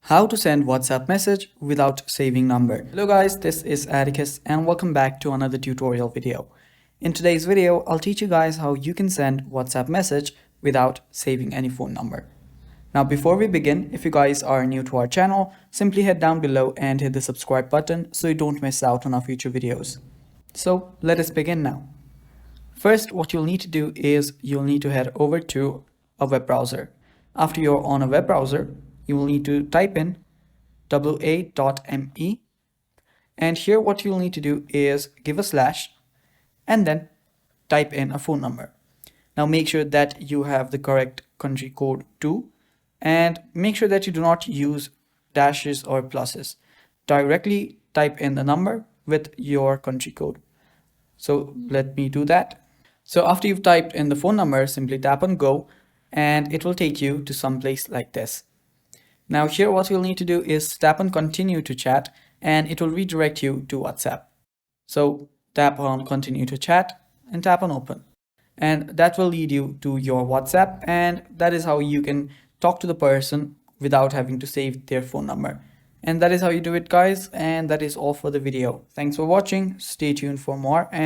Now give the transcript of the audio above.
How to send WhatsApp message without saving number. Hello guys, this is Atticus and welcome back to another tutorial video. In today's video, I'll teach you guys how you can send WhatsApp message without saving any phone number. Now before we begin, if you guys are new to our channel, simply head down below and hit the subscribe button so you don't miss out on our future videos. So let us begin now. First, what you'll need to do is you'll need to head over to a web browser. After you're on a web browser, you will need to type in wa.me, and here what you'll need to do is give a slash and then type in a phone number. Now make sure that you have the correct country code too, and make sure that you do not use dashes or pluses. Directly type in the number with your country code. So let me do that. So after you've typed in the phone number, simply tap on go and it will take you to some place like this. Now here what you'll need to do is tap on continue to chat and it will redirect you to WhatsApp. So tap on continue to chat and tap on open. And that will lead you to your WhatsApp, and that is how you can talk to the person without having to save their phone number. And that is how you do it guys, and that is all for the video. Thanks for watching. Stay tuned for more and